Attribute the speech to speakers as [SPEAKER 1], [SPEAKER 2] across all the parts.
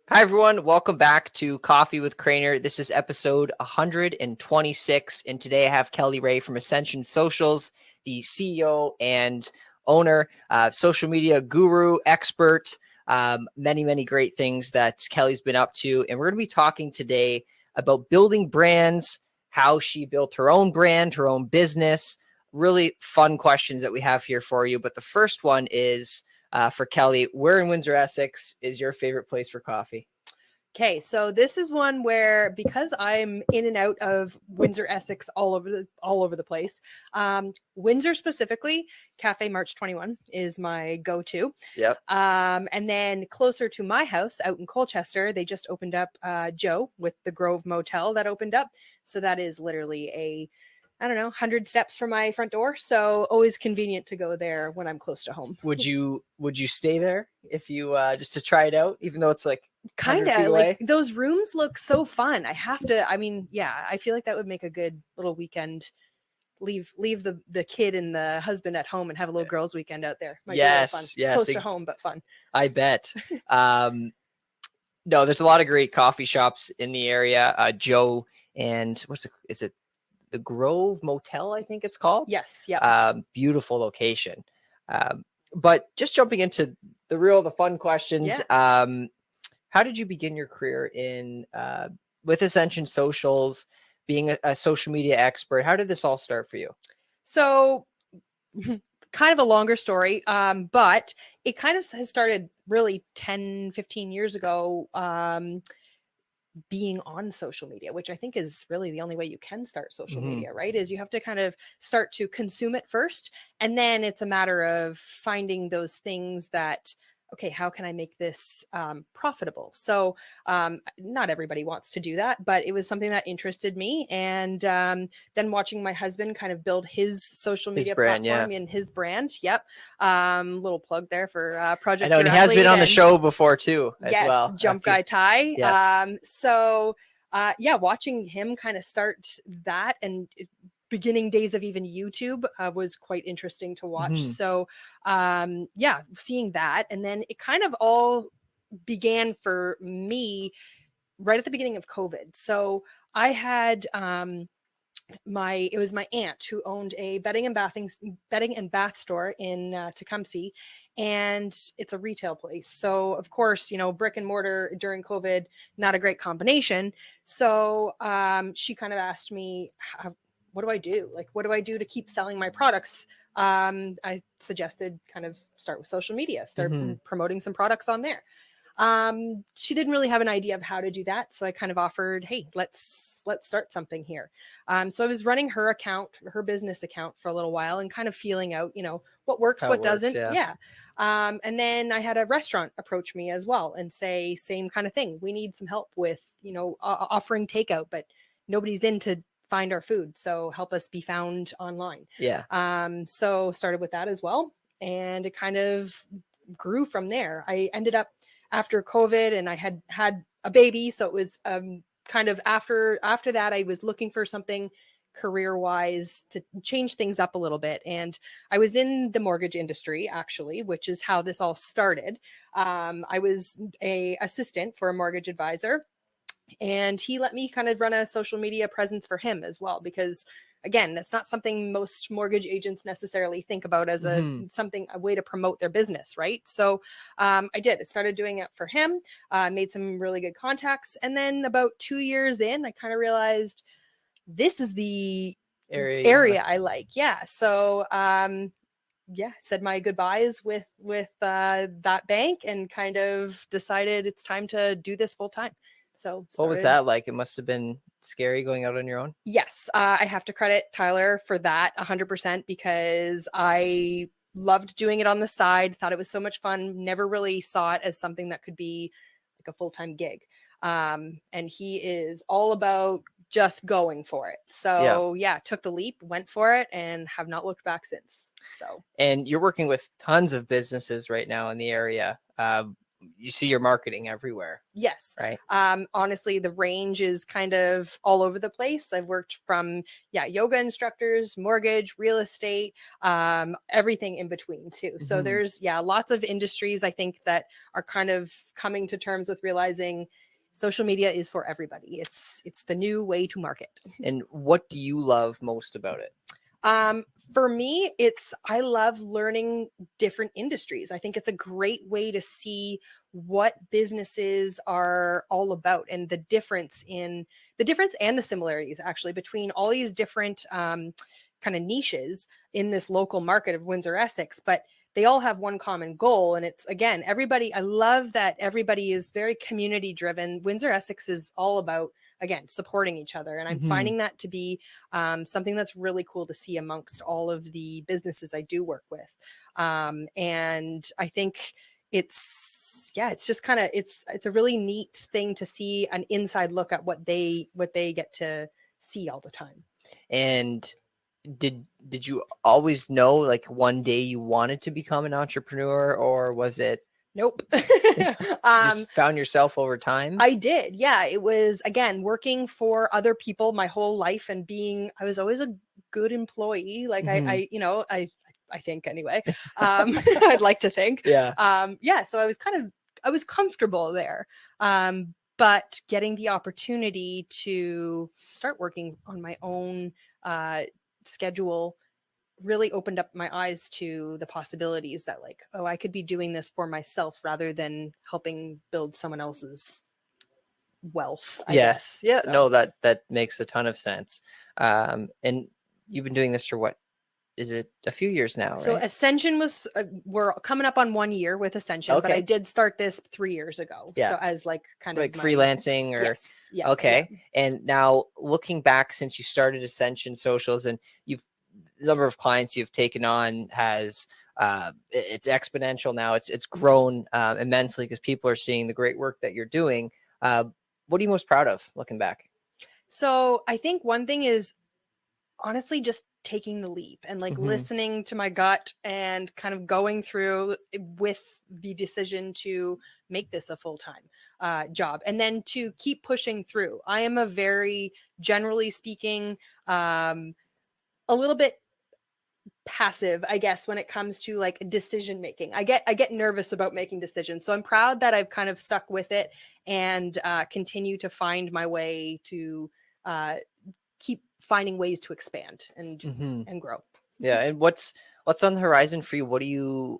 [SPEAKER 1] Hi, everyone. Welcome back to Coffee with Craner. This is episode 126. And today I have Kelly Ray from Ascension Socials, the CEO and owner, social media guru, expert, many, many great things that Kelly's been up to. And we're going to be talking today about building brands, how she built her own brand, her own business. Really fun questions that we have here for you. But the first one is, for Kelly, where in Windsor, Essex is your favorite place for coffee?
[SPEAKER 2] Okay, so this is one where because I'm in and out of Windsor, Essex, all over the place. Windsor specifically, Cafe March 21 is my go-to.
[SPEAKER 1] Yep.
[SPEAKER 2] And then closer to my house, out in Colchester, they just opened up Joe with the Grove Motel that opened up. So that is literally I don't know, 100 steps from my front door. So always convenient to go there when I'm close to home.
[SPEAKER 1] Would you stay there if you just to try it out, even though it's like
[SPEAKER 2] Kind
[SPEAKER 1] 100 feet
[SPEAKER 2] of like
[SPEAKER 1] away?
[SPEAKER 2] those rooms look so fun. I feel like that would make a good little weekend. Leave the kid and the husband at home and have a little girls weekend out there. Might be a little fun.
[SPEAKER 1] Yes,
[SPEAKER 2] Close to home, but fun.
[SPEAKER 1] I bet. No, there's a lot of great coffee shops in the area. Joe and is it the Grove Motel, I think it's called?
[SPEAKER 2] Yes. Yeah.
[SPEAKER 1] Beautiful location. But just jumping into the fun questions.
[SPEAKER 2] Yeah.
[SPEAKER 1] How did you begin your career in with Ascension Socials, being a social media expert? How did this all start for you?
[SPEAKER 2] So kind of a longer story, but it kind of has started really 10, 15 years ago. Being on social media, which I think is really the only way you can start social media, right? Is you have to kind of start to consume it first. And then it's a matter of finding those things that, okay, how can I make this profitable? So not everybody wants to do that, but it was something that interested me. And then watching my husband kind of build his social media platform and his brand. Yep. Little plug there for Project.
[SPEAKER 1] I know, and he has been on the show before too, as well.
[SPEAKER 2] Jump Guy Ty.
[SPEAKER 1] Yes.
[SPEAKER 2] Watching him kind of start that and beginning days of even YouTube was quite interesting to watch. So seeing that, and then it kind of all began for me right at the beginning of COVID. So I had it was my aunt who owned a bedding and bath store in Tecumseh, and it's a retail place. So of course, brick and mortar during COVID, not a great combination. So she kind of asked me, what do I do? Like, what do I do to keep selling my products? I suggested kind of start with social media, start promoting some products on there. She didn't really have an idea of how to do that. So I kind of offered, hey, let's start something here. So I was running her business account for a little while and kind of feeling out, what works, what doesn't. Yeah. And then I had a restaurant approach me as well and say, same kind of thing. We need some help with, offering takeout, but nobody's in to find our food. So help us be found online.
[SPEAKER 1] Yeah.
[SPEAKER 2] So started with that as well. And it kind of grew from there. I ended up after COVID and I had a baby. So it was kind of after that, I was looking for something career wise to change things up a little bit. And I was in the mortgage industry actually, which is how this all started. I was a assistant for a mortgage advisor, and he let me kind of run a social media presence for him as well, because again, that's not something most mortgage agents necessarily think about as a way to promote their business, right? So I started doing it for him, made some really good contacts. And then about 2 years in, I kind of realized this is the area I like. Yeah. So said my goodbyes with that bank and kind of decided it's time to do this full time. So
[SPEAKER 1] what was that like? It must have been scary going out on your own.
[SPEAKER 2] Yes, I have to credit Tyler for that 100%, because I loved doing it on the side, thought it was so much fun, never really saw it as something that could be like a full-time gig. And he is all about just going for it. So took the leap, went for it, and have not looked back since. So,
[SPEAKER 1] and you're working with tons of businesses right now in the area. you see your marketing everywhere,
[SPEAKER 2] Yes.
[SPEAKER 1] right?
[SPEAKER 2] Honestly, the range is kind of all over the place. I've worked from, yoga instructors, mortgage, real estate, everything in between too. So
[SPEAKER 1] Mhm.
[SPEAKER 2] there's, lots of industries I think that are kind of coming to terms with realizing social media is for everybody. It's the new way to market.
[SPEAKER 1] And what do you love most about it?
[SPEAKER 2] For me, I love learning different industries. I think it's a great way to see what businesses are all about and the difference and the similarities actually between all these different kind of niches in this local market of Windsor, Essex. But they all have one common goal. And it's, again, everybody, I love that everybody is very community driven. Windsor, Essex is all about, again, supporting each other. And I'm
[SPEAKER 1] Mhm.
[SPEAKER 2] finding that to be something that's really cool to see amongst all of the businesses I do work with. And I think it's just kind of, it's a really neat thing to see an inside look at what they get to see all the time.
[SPEAKER 1] And did you always know, like, one day you wanted to become an entrepreneur, or was it
[SPEAKER 2] Nope.
[SPEAKER 1] you just found yourself over time?
[SPEAKER 2] I did. Yeah. It was, again, working for other people my whole life and I was always a good employee. Like
[SPEAKER 1] Mhm.
[SPEAKER 2] I think anyway. I'd like to think.
[SPEAKER 1] Yeah.
[SPEAKER 2] So I was comfortable there. But getting the opportunity to start working on my own schedule really opened up my eyes to the possibilities that, like, oh, I could be doing this for myself rather than helping build someone else's wealth, I
[SPEAKER 1] Yes.
[SPEAKER 2] guess.
[SPEAKER 1] Yeah. No,
[SPEAKER 2] So
[SPEAKER 1] that makes a ton of sense. And you've been doing this for what? Is it a few years now,
[SPEAKER 2] so
[SPEAKER 1] right?
[SPEAKER 2] Ascension was we're coming up on 1 year with Ascension, but I
[SPEAKER 1] Okay.
[SPEAKER 2] did start this 3 years ago.
[SPEAKER 1] Yeah.
[SPEAKER 2] So as like kind of
[SPEAKER 1] Like
[SPEAKER 2] my
[SPEAKER 1] freelancing or
[SPEAKER 2] yes, yeah,
[SPEAKER 1] okay. And now looking back since you started Ascension Socials, and you've the number of clients you've taken on has it's exponential now. It's grown immensely because people are seeing the great work that you're doing. Uh, what are you most proud of looking back?
[SPEAKER 2] So I think one thing is honestly just taking the leap and like
[SPEAKER 1] Hmm.
[SPEAKER 2] listening to my gut and kind of going through with the decision to make this a full-time job and then to keep pushing through. I am a very, generally speaking, a little bit passive, I guess, when it comes to like decision making. I get nervous about making decisions, so I'm proud that I've kind of stuck with it and continue to find my way to uh, keep finding ways to expand
[SPEAKER 1] Hmm.
[SPEAKER 2] and grow.
[SPEAKER 1] Yeah. And what's on the horizon for you? What are you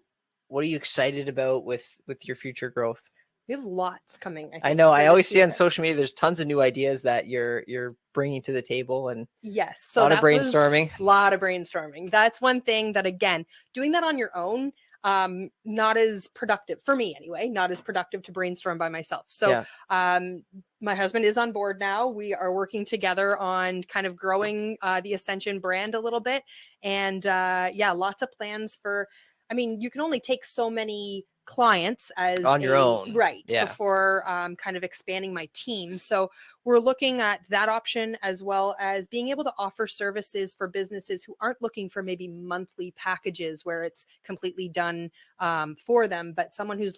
[SPEAKER 1] excited about with your future growth?
[SPEAKER 2] We have lots coming, I
[SPEAKER 1] I
[SPEAKER 2] think,
[SPEAKER 1] know.
[SPEAKER 2] for
[SPEAKER 1] I always
[SPEAKER 2] this
[SPEAKER 1] see on
[SPEAKER 2] year.
[SPEAKER 1] social media there's tons of new ideas that you're bringing to the table, and
[SPEAKER 2] Yes.
[SPEAKER 1] a
[SPEAKER 2] So
[SPEAKER 1] lot of
[SPEAKER 2] that was
[SPEAKER 1] brainstorming.
[SPEAKER 2] a lot of brainstorming. That's one thing that, again, doing that on your own, not as productive for me anyway, not as productive to brainstorm by myself. So,
[SPEAKER 1] Yeah.
[SPEAKER 2] my husband is on board now. We are working together on kind of growing the Ascension brand a little bit. And lots of plans for, I mean, you can only take so many clients as
[SPEAKER 1] On your
[SPEAKER 2] a
[SPEAKER 1] own.
[SPEAKER 2] right
[SPEAKER 1] Yeah.
[SPEAKER 2] before kind of expanding my team. So we're looking at that option as well as being able to offer services for businesses who aren't looking for maybe monthly packages where it's completely done for them, but someone who's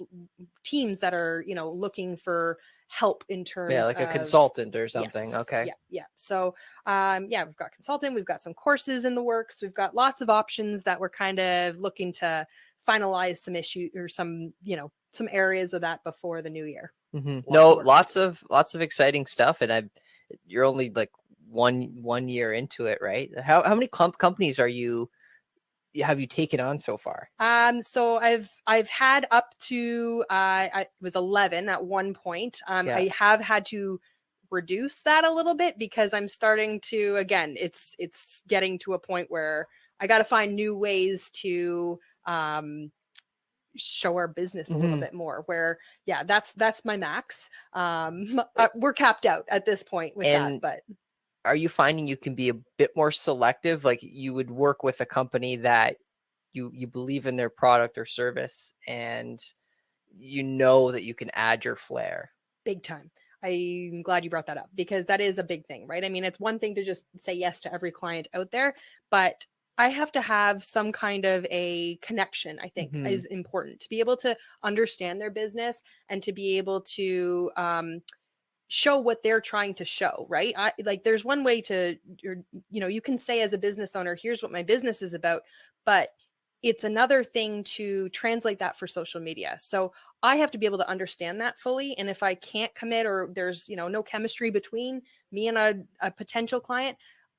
[SPEAKER 2] teams that are, looking for help in
[SPEAKER 1] Yeah,
[SPEAKER 2] terms
[SPEAKER 1] like a
[SPEAKER 2] of
[SPEAKER 1] consultant or something.
[SPEAKER 2] yes,
[SPEAKER 1] Okay.
[SPEAKER 2] yeah. So we've got consulting, we've got some courses in the works, we've got lots of options that we're kind of looking to finalize some issue or some, some areas of that before the new year.
[SPEAKER 1] Hmm.
[SPEAKER 2] Lots
[SPEAKER 1] No,
[SPEAKER 2] of work to do.
[SPEAKER 1] lots of exciting stuff, and you're only like one year into it, right? How many companies have you taken on so far?
[SPEAKER 2] So I've had up to I was 11 at one point.
[SPEAKER 1] Yeah.
[SPEAKER 2] I have had to reduce that a little bit because I'm starting to, again, it's getting to a point where I got to find new ways to show our business a little
[SPEAKER 1] Hmm.
[SPEAKER 2] bit more where that's my max. We're capped out at this point with that,
[SPEAKER 1] And
[SPEAKER 2] but
[SPEAKER 1] are you finding you can be a bit more selective? Like you would work with a company that you believe in their product or service, and you know that you can add your flair.
[SPEAKER 2] big time. I'm glad you brought that up because that is a big thing, right? I mean, it's one thing to just say yes to every client out there, but I have to have some kind of a connection, I think
[SPEAKER 1] Mhm.
[SPEAKER 2] is important to be able to understand their business and to be able to show what they're trying to show, right? Like there's one way to, you can say as a business owner, here's what my business is about, but it's another thing to translate that for social media. So I have to be able to understand that fully. And if I can't commit, or there's, no chemistry between me and a potential client,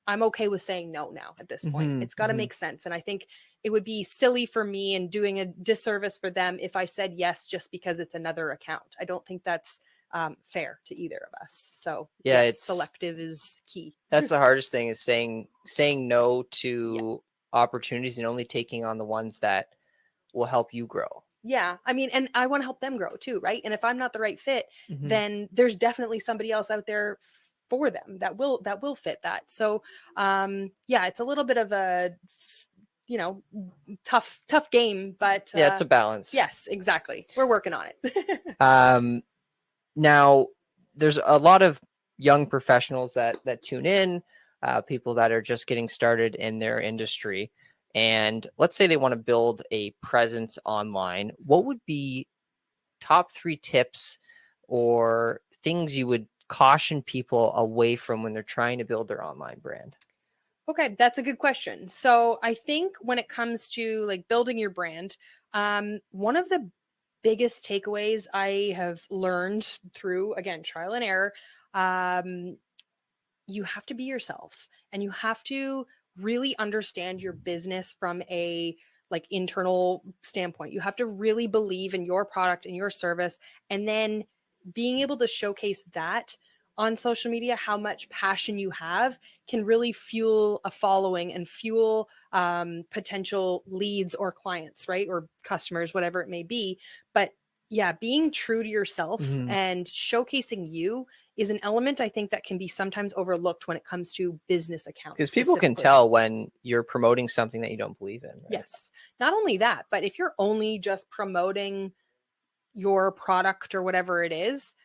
[SPEAKER 2] I'm okay with saying no now at this point.
[SPEAKER 1] Mhm.
[SPEAKER 2] It's got to
[SPEAKER 1] Mhm.
[SPEAKER 2] make sense. And I think it would be silly for me and doing a disservice for them if I said yes just because it's another account. I don't think that's fair to either of us. So
[SPEAKER 1] Yeah,
[SPEAKER 2] yes,
[SPEAKER 1] it's
[SPEAKER 2] selective is key.
[SPEAKER 1] that's the hardest thing is saying no
[SPEAKER 2] Yeah.
[SPEAKER 1] to opportunities and only taking on the ones that will help you grow.
[SPEAKER 2] Yeah. I mean, and I want to help them grow too, right? And if I'm not the right fit,
[SPEAKER 1] Mhm.
[SPEAKER 2] then there's definitely somebody else out there for them that will fit that. So yeah, it's a little bit of a you know tough game, but
[SPEAKER 1] Yeah, it's a balance.
[SPEAKER 2] yes, exactly. We're working on it.
[SPEAKER 1] Um, Now, there's a lot of young professionals that tune in, people that are just getting started in their industry, and let's say they want to build a presence online. What would be top 3 tips or things you would caution people away from when they're trying to build their online brand?
[SPEAKER 2] Okay, that's a good question. So I think when it comes to like building your brand, one of the biggest takeaways I have learned through, again, trial and error, um, you have to be yourself and you have to really understand your business from a like internal standpoint. You have to really believe in your product and your service, and then being able to showcase that on social media, how much passion you have can really fuel a following and fuel potential leads or clients, right? Or customers, whatever it may be. But yeah, being true to yourself
[SPEAKER 1] Mhm.
[SPEAKER 2] and showcasing you is an element I think that can be sometimes overlooked when it comes to business accounts
[SPEAKER 1] Because people can
[SPEAKER 2] specifically.
[SPEAKER 1] tell when you're promoting something that you don't believe in, right?
[SPEAKER 2] Yes. Not only that, but if you're only just promoting your product or whatever it is,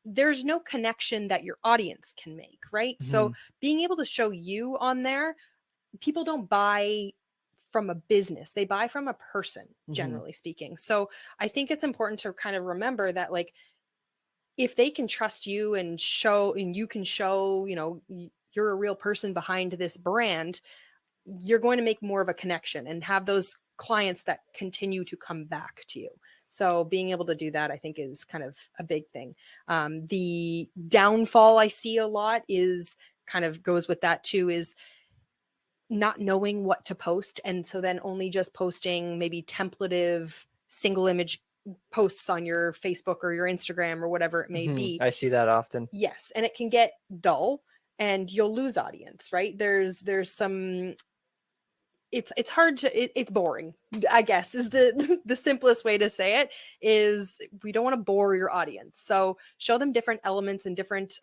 [SPEAKER 2] there's no connection that your audience can make, right? So
[SPEAKER 1] Mhm.
[SPEAKER 2] being able to show you on there, people don't buy from a business, they buy from a person,
[SPEAKER 1] Mhm.
[SPEAKER 2] generally speaking. So I think it's important to kind of remember that, like, if they can trust you and show, and you can show, you're a real person behind this brand, you're going to make more of a connection and have those clients that continue to come back to you. So being able to do that, I think, is kind of a big thing. The downfall I see a lot is kind of goes with that too, is not knowing what to post. And so then only just posting maybe templative single image posts on your Facebook or your Instagram or whatever it may
[SPEAKER 1] Mhm.
[SPEAKER 2] be.
[SPEAKER 1] I see that often.
[SPEAKER 2] Yes, and it can get dull and you'll lose audience, right? There's some, it's hard to, it's boring, I guess, is the the simplest way to say it. Is we don't want to bore your audience, so show them different elements and different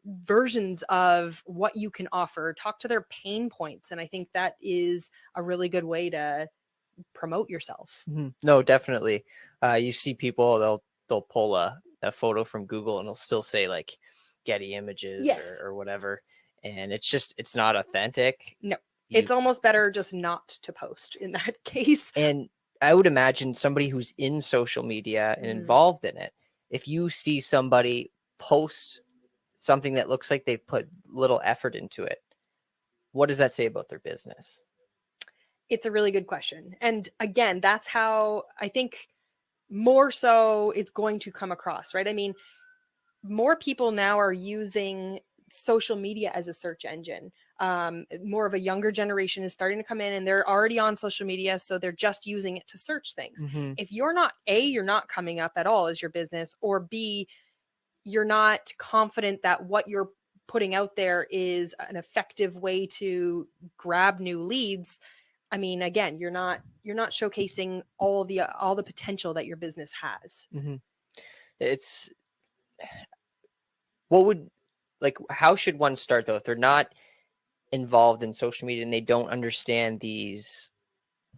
[SPEAKER 2] versions of what you can offer, talk to their pain points, and I think that is a really good way to promote yourself.
[SPEAKER 1] Mhm. No, definitely. You see people they'll pull a photo from Google and it'll still say like Getty Images
[SPEAKER 2] Yes.
[SPEAKER 1] or whatever, and it's not authentic.
[SPEAKER 2] No,
[SPEAKER 1] You
[SPEAKER 2] it's almost better just not to post in that case.
[SPEAKER 1] and I would imagine somebody who's in social media and
[SPEAKER 2] Mhm.
[SPEAKER 1] involved in it, if you see somebody post something that looks like they put little effort into it, what does that say about their business?
[SPEAKER 2] It's a really good question. And again, that's how I think more so it's going to come across, right? I mean, more people now are using social media as a search engine. More of a younger generation is starting to come in and they're already on social media. So they're just using it to search things.
[SPEAKER 1] Hmm.
[SPEAKER 2] If you're not, A, you're not coming up at all as your business, or B, you're not confident that what you're putting out there is an effective way to grab new leads. I mean, again, you're not showcasing all the potential that your business has.
[SPEAKER 1] Hmm. It's what would like how should one start though if they're not involved in social media and they don't understand these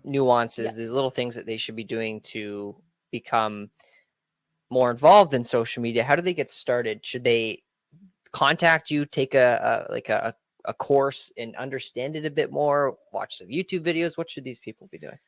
[SPEAKER 2] Yeah.
[SPEAKER 1] nuances, these little things that they should be doing to become more involved in social media? How do they get started? Should they contact you, take a a course and understand it a bit more, watch some YouTube videos? What should these people be doing?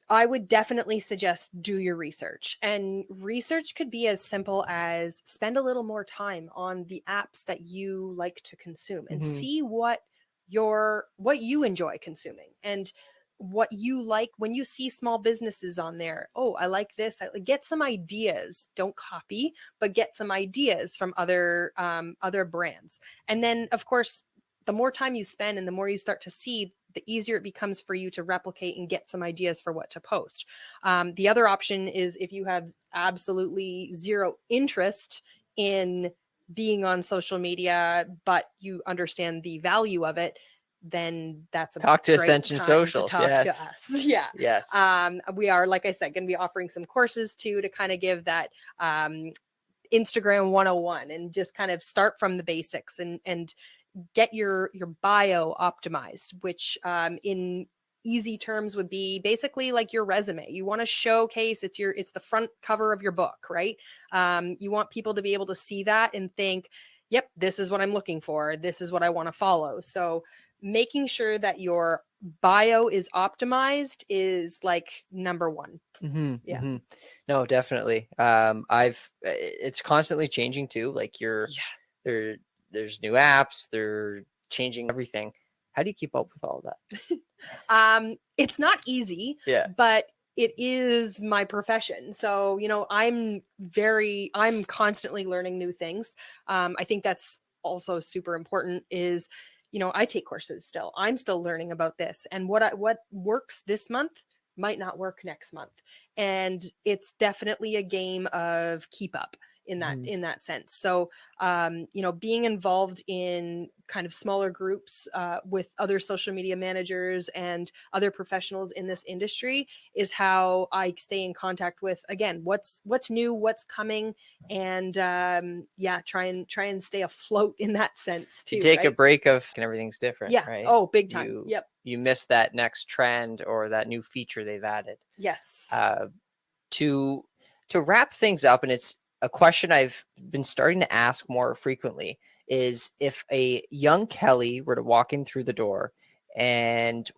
[SPEAKER 2] I would definitely suggest do your research. And research could be as simple as spend a little more time on the apps that you like to consume and see what you enjoy consuming and what you like when you see small businesses on there. Oh, I like this. Get some ideas. Don't copy, but get some ideas from other brands. And then, of course, the more time you spend and the more you start to see, the easier it becomes for you to replicate and get some ideas for what to post. The other option is if you have absolutely zero interest in being on social media, but you understand the value of it, then that's a
[SPEAKER 1] Talk to
[SPEAKER 2] great
[SPEAKER 1] Ascension
[SPEAKER 2] time
[SPEAKER 1] Socials.
[SPEAKER 2] to talk to
[SPEAKER 1] Yes.
[SPEAKER 2] us. Yeah.
[SPEAKER 1] Yes.
[SPEAKER 2] We are, like I said, going to be offering some courses too to kind of give that Instagram 101 and just kind of start from the basics and get your bio optimized, which in easy terms would be basically like your resume. You want to showcase it's the front cover of your book, right? You want people to be able to see that and think, yep, this is what I'm looking for. This is what I want to follow. So making sure that your bio is optimized is like number one. Yeah.
[SPEAKER 1] No, definitely. It's constantly changing too. Like there's new apps, they're changing everything. How do you keep up with all of that?
[SPEAKER 2] It's not easy,
[SPEAKER 1] Yeah.
[SPEAKER 2] but it is my profession. So, I'm constantly learning new things. I think that's also super important is, I take courses still. I'm still learning about this, and what works this month might not work next month. And it's definitely a game of keep up in that sense. So, being involved in kind of smaller groups with other social media managers and other professionals in this industry is how I stay in contact with, again, what's new, what's coming, and try and stay afloat in that sense too.
[SPEAKER 1] You take
[SPEAKER 2] right?
[SPEAKER 1] a break and everything's different,
[SPEAKER 2] Yeah.
[SPEAKER 1] right?
[SPEAKER 2] Oh, big time. Yep.
[SPEAKER 1] You miss that next trend or that new feature they've added.
[SPEAKER 2] Yes.
[SPEAKER 1] To wrap things up, and it's a question I've been starting to ask more frequently, is if a young Kelly were to walk in through the door and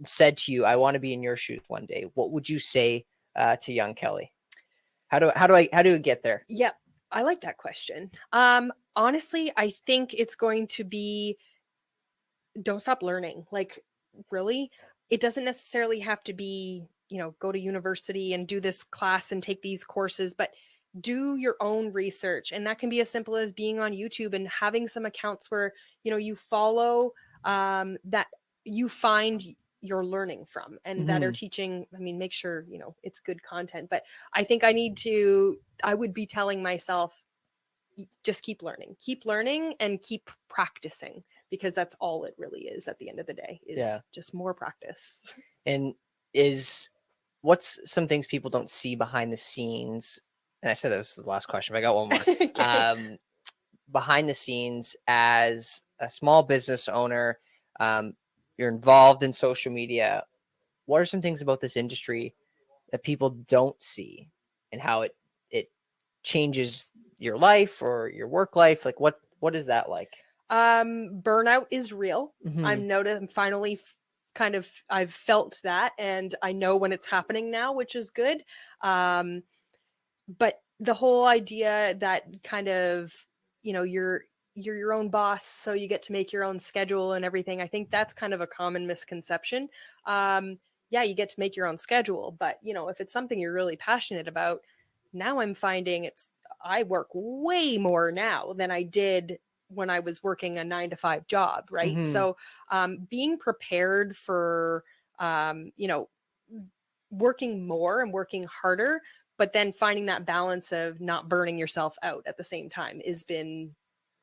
[SPEAKER 1] said to you, I want to be in your shoes one day, what would you say to young Kelly? How do I get there?
[SPEAKER 2] Yeah, I like that question. Honestly, I think it's going to be don't stop learning. Like, really, it doesn't necessarily have to be, go to university and do this class and take these courses, but do your own research. And that can be as simple as being on YouTube and having some accounts where, you follow that you find you're learning from and that are teaching. I mean, make sure, it's good content. But I think I would be telling myself, just keep learning and keep practicing, because that's all it really is at the end of the day is just more practice.
[SPEAKER 1] And what's some things people don't see behind the scenes? And I said that was the last question, but I got one more.
[SPEAKER 2] Okay.
[SPEAKER 1] Behind the scenes as a small business owner, you're involved in social media. What are some things about this industry that people don't see and how it changes your life or your work life? Like what is that like?
[SPEAKER 2] Burnout is real. I'm finally I've felt that, and I know when it's happening now, which is good. But the whole idea that kind of, you're your own boss, so you get to make your own schedule and everything. I think that's kind of a common misconception. Yeah, you get to make your own schedule, but if it's something you're really passionate about, now I'm finding I work way more now than I did when I was working a 9-to-5 job. Right. So, being prepared for, working more and working harder, but then finding that balance of not burning yourself out at the same time has been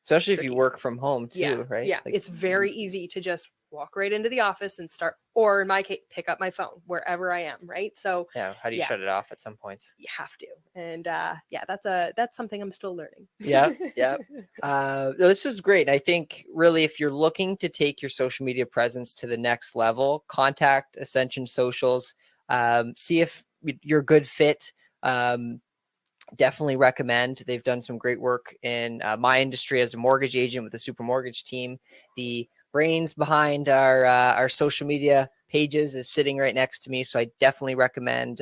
[SPEAKER 1] especially
[SPEAKER 2] tricky.
[SPEAKER 1] If you work from home too, right?
[SPEAKER 2] Yeah, it's very easy to just walk right into the office and start, or in my case, pick up my phone wherever I am, right? So
[SPEAKER 1] how do you shut it off at some points?
[SPEAKER 2] You have to. And that's something I'm still learning.
[SPEAKER 1] Yeah. This was great. I think really, if you're looking to take your social media presence to the next level, contact Ascension Socials. See if you're a good fit Definitely recommend. They've done some great work in my industry as a mortgage agent with the Super Mortgage team. The brains behind our social media pages is sitting right next to me, so I definitely recommend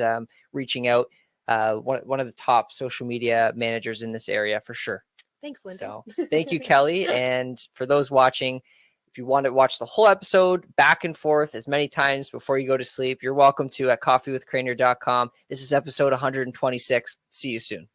[SPEAKER 1] reaching out. One of the top social media managers in this area for sure.
[SPEAKER 2] Thanks, Lyndon.
[SPEAKER 1] So thank you, Kelly. And for those watching, if you want to watch the whole episode back and forth as many times before you go to sleep, you're welcome to at coffeewithcrainer.com. This is episode 126. See you soon.